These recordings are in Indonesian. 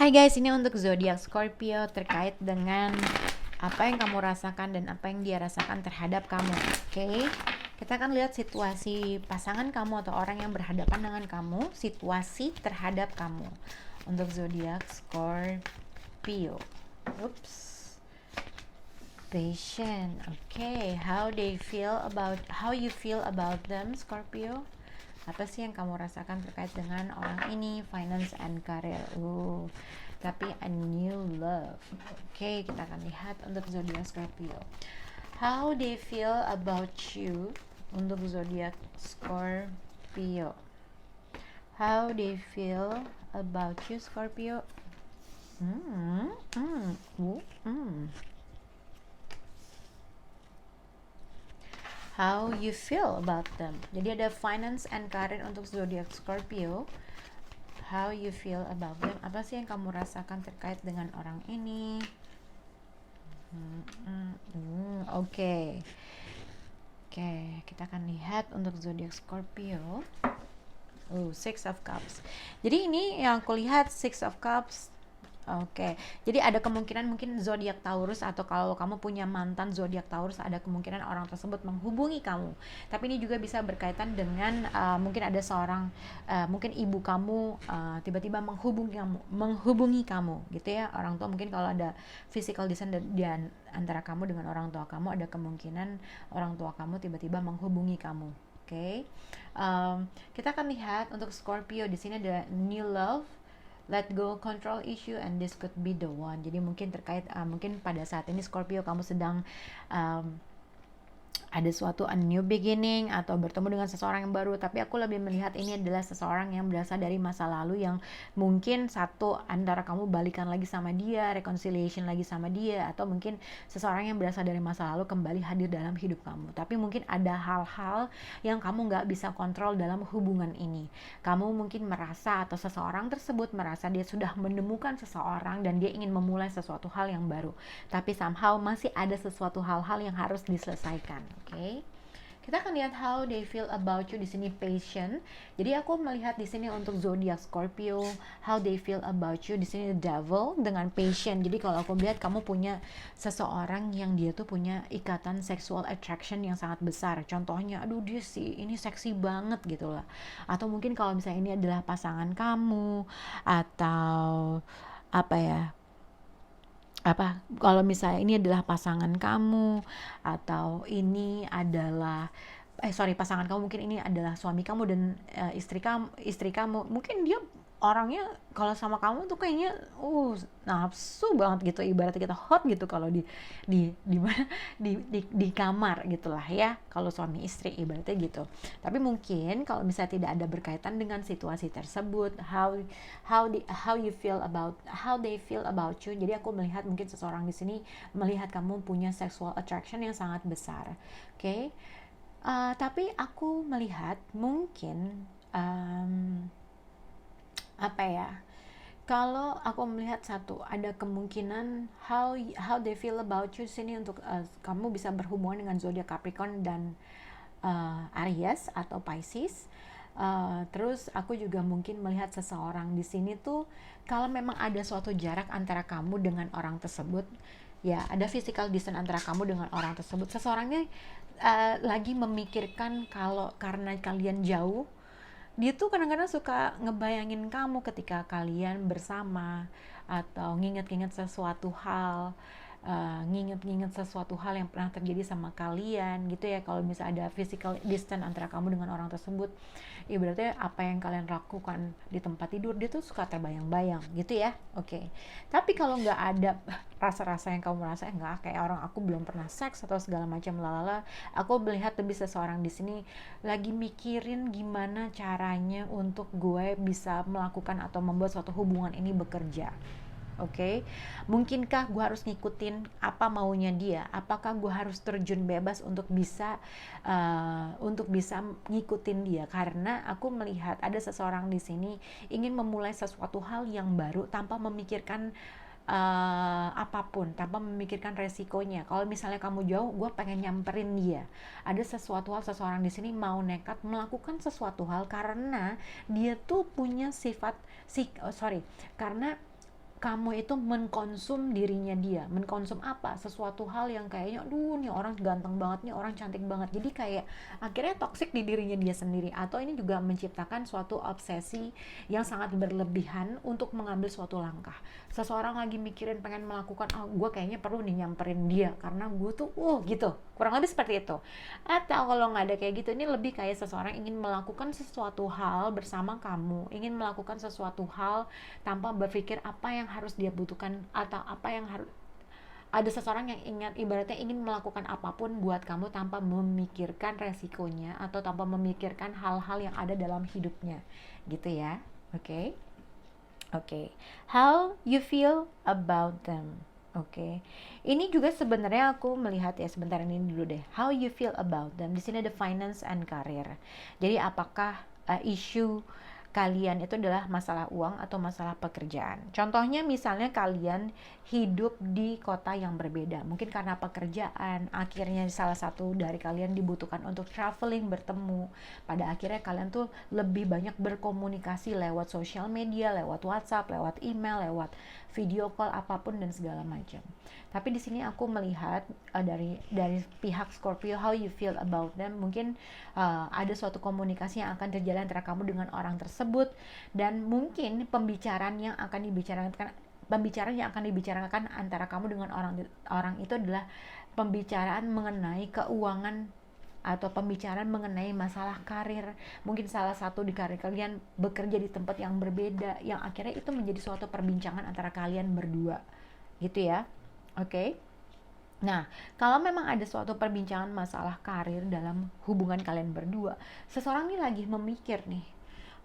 Hai guys, ini untuk zodiak Scorpio terkait dengan apa yang kamu rasakan dan apa yang dia rasakan terhadap kamu. Oke, kita akan lihat situasi pasangan kamu atau orang yang berhadapan dengan kamu, situasi terhadap kamu untuk zodiak Scorpio. Oops. Patient. Okay, how you feel about them, Scorpio? Apa sih yang kamu rasakan terkait dengan orang ini? Finance and career. Tapi a new love. Oke, kita akan lihat untuk zodiak Scorpio. How they feel about you untuk zodiak Scorpio. How they feel about you, Scorpio. How you feel about them. Jadi ada finance and career untuk zodiak Scorpio. How you feel about them. Apa sih yang kamu rasakan terkait dengan orang ini? Oke, kita akan lihat untuk zodiak Scorpio. Six of Cups. Jadi ini yang aku lihat Six of Cups. Oke, jadi ada kemungkinan mungkin zodiak Taurus, atau kalau kamu punya mantan zodiak Taurus, ada kemungkinan orang tersebut menghubungi kamu. Tapi ini juga bisa berkaitan dengan mungkin ada seorang mungkin ibu kamu tiba-tiba menghubungi kamu gitu ya. Orang tua mungkin, kalau ada physical distance di antara kamu dengan orang tua kamu, ada kemungkinan orang tua kamu tiba-tiba menghubungi kamu. Oke. Kita akan lihat untuk Scorpio di sini ada new love, let go control issue, and this could be the one. Jadi mungkin terkait mungkin pada saat ini Scorpio kamu sedang ada suatu a new beginning atau bertemu dengan seseorang yang baru, tapi aku lebih melihat ini adalah seseorang yang berasal dari masa lalu, yang mungkin satu antara kamu balikan lagi sama dia, reconciliation lagi sama dia, atau mungkin seseorang yang berasal dari masa lalu kembali hadir dalam hidup kamu. Tapi mungkin ada hal-hal yang kamu nggak bisa kontrol dalam hubungan ini. Kamu mungkin merasa, atau seseorang tersebut merasa dia sudah menemukan seseorang dan dia ingin memulai sesuatu hal yang baru, tapi somehow masih ada sesuatu hal-hal yang harus diselesaikan. Oke. Kita akan lihat how they feel about you di sini, patient. Jadi aku melihat di sini untuk zodiak Scorpio, how they feel about you di sini devil dengan patient. Jadi kalau aku lihat kamu punya seseorang yang dia tuh punya ikatan sexual attraction yang sangat besar. Contohnya, aduh dia sih ini seksi banget gitu lah. Atau mungkin kalau misalnya ini adalah pasangan kamu, atau apa ya, kalau misalnya ini adalah pasangan kamu, atau ini adalah pasangan kamu, mungkin ini adalah suami kamu dan istri kamu, mungkin dia orangnya kalau sama kamu tuh kayaknya nafsu banget gitu, ibaratnya kita hot gitu kalau di mana di kamar gitulah ya, kalau suami istri ibaratnya gitu. Tapi mungkin kalau misalnya tidak ada berkaitan dengan situasi tersebut, how you feel about, how they feel about you. Jadi aku melihat mungkin seseorang di sini melihat kamu punya sexual attraction yang sangat besar. Oke. Tapi aku melihat mungkin kalau aku melihat ada kemungkinan how they feel about you sini untuk kamu bisa berhubungan dengan zodiak Capricorn dan Aries atau Pisces. Terus aku juga mungkin melihat seseorang di sini tuh, kalau memang ada suatu jarak antara kamu dengan orang tersebut, ya ada physical distance antara kamu dengan orang tersebut, seseorang ini lagi memikirkan kalau karena kalian jauh, dia tuh kadang-kadang suka ngebayangin kamu ketika kalian bersama, atau nginget-nginget sesuatu hal, nginget-nginget sesuatu hal yang pernah terjadi sama kalian gitu ya. Kalau misalnya ada physical distance antara kamu dengan orang tersebut, ya berarti apa yang kalian lakukan di tempat tidur dia tuh suka terbayang-bayang gitu ya. Oke. Tapi kalau nggak ada rasa-rasa yang kamu rasa, nggak, kayak orang aku belum pernah seks atau segala macam lalala, aku melihat lebih seseorang di sini lagi mikirin gimana caranya untuk gue bisa melakukan atau membuat suatu hubungan ini bekerja. Oke, mungkinkah gue harus ngikutin apa maunya dia? Apakah gue harus terjun bebas untuk bisa ngikutin dia? Karena aku melihat ada seseorang di sini ingin memulai sesuatu hal yang baru tanpa memikirkan apapun, tanpa memikirkan resikonya. Kalau misalnya kamu jauh, gue pengen nyamperin dia. Ada sesuatu hal, seseorang di sini mau nekat melakukan sesuatu hal karena dia tuh punya karena kamu itu mengkonsum dirinya dia. Mengkonsum apa? Sesuatu hal yang kayaknya, aduh nih orang ganteng banget, nih orang cantik banget. Jadi kayak akhirnya toksik di dirinya dia sendiri. Atau ini juga menciptakan suatu obsesi yang sangat berlebihan untuk mengambil suatu langkah. Seseorang lagi mikirin pengen melakukan, oh gue kayaknya perlu nih nyamperin dia karena gue tuh gitu, kurang lebih seperti itu. Atau kalau nggak ada kayak gitu, ini lebih kayak seseorang ingin melakukan sesuatu hal bersama kamu, ingin melakukan sesuatu hal tanpa berpikir apa yang harus dia butuhkan atau apa yang harus. Ada seseorang yang ibaratnya ingin melakukan apapun buat kamu tanpa memikirkan resikonya atau tanpa memikirkan hal-hal yang ada dalam hidupnya, gitu ya. Oke. Oke. How you feel about them. Oke. Ini juga sebenarnya aku melihat ya, sebentar ini dulu deh. How you feel about them. Di sini ada finance and career. Jadi apakah issue kalian itu adalah masalah uang atau masalah pekerjaan. Contohnya misalnya kalian hidup di kota yang berbeda. Mungkin karena pekerjaan, akhirnya salah satu dari kalian dibutuhkan untuk traveling, bertemu. Pada akhirnya kalian tuh lebih banyak berkomunikasi lewat sosial media, lewat WhatsApp, lewat email, lewat video call apapun dan segala macam. Tapi di sini aku melihat dari pihak Scorpio, how you feel about them. Mungkin ada suatu komunikasi yang akan terjadi antara kamu dengan orang tersebut, dan mungkin pembicaraan yang akan dibicarakan antara kamu dengan orang itu adalah pembicaraan mengenai keuangan atau pembicaraan mengenai masalah karir. Mungkin salah satu di karir kalian bekerja di tempat yang berbeda, yang akhirnya itu menjadi suatu perbincangan antara kalian berdua, gitu ya. Oke. Nah, kalau memang ada suatu perbincangan masalah karir dalam hubungan kalian berdua, seseorang ini lagi memikir nih,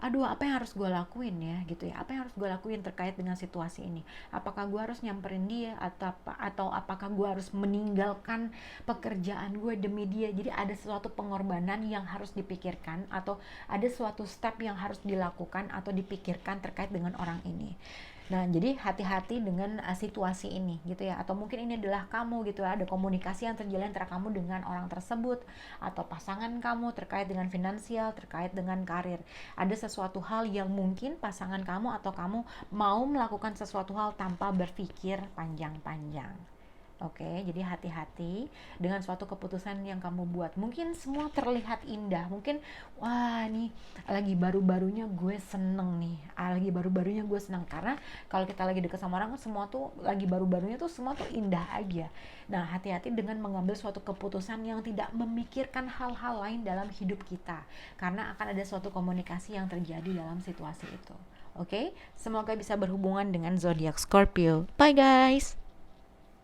aduh apa yang harus gue lakuin ya, gitu ya. Apa yang harus gue lakuin terkait dengan situasi ini? Apakah gue harus nyamperin dia atau apakah gue harus meninggalkan pekerjaan gue demi dia? Jadi ada suatu pengorbanan yang harus dipikirkan, atau ada suatu step yang harus dilakukan atau dipikirkan terkait dengan orang ini. Nah, jadi hati-hati dengan situasi ini, gitu ya. Atau mungkin ini adalah kamu, gitu ya. Ada komunikasi yang terjalin antara kamu dengan orang tersebut atau pasangan kamu terkait dengan finansial, terkait dengan karir. Ada sesuatu hal yang mungkin pasangan kamu atau kamu mau melakukan sesuatu hal tanpa berpikir panjang-panjang. Oke, jadi hati-hati dengan suatu keputusan yang kamu buat. Mungkin semua terlihat indah, mungkin wah nih lagi baru-barunya gue seneng nih, karena kalau kita lagi deket sama orang semua tuh lagi baru-barunya tuh semua tuh indah aja. Nah, hati-hati dengan mengambil suatu keputusan yang tidak memikirkan hal-hal lain dalam hidup kita, karena akan ada suatu komunikasi yang terjadi dalam situasi itu. Oke, semoga bisa berhubungan dengan zodiak Scorpio. Bye guys.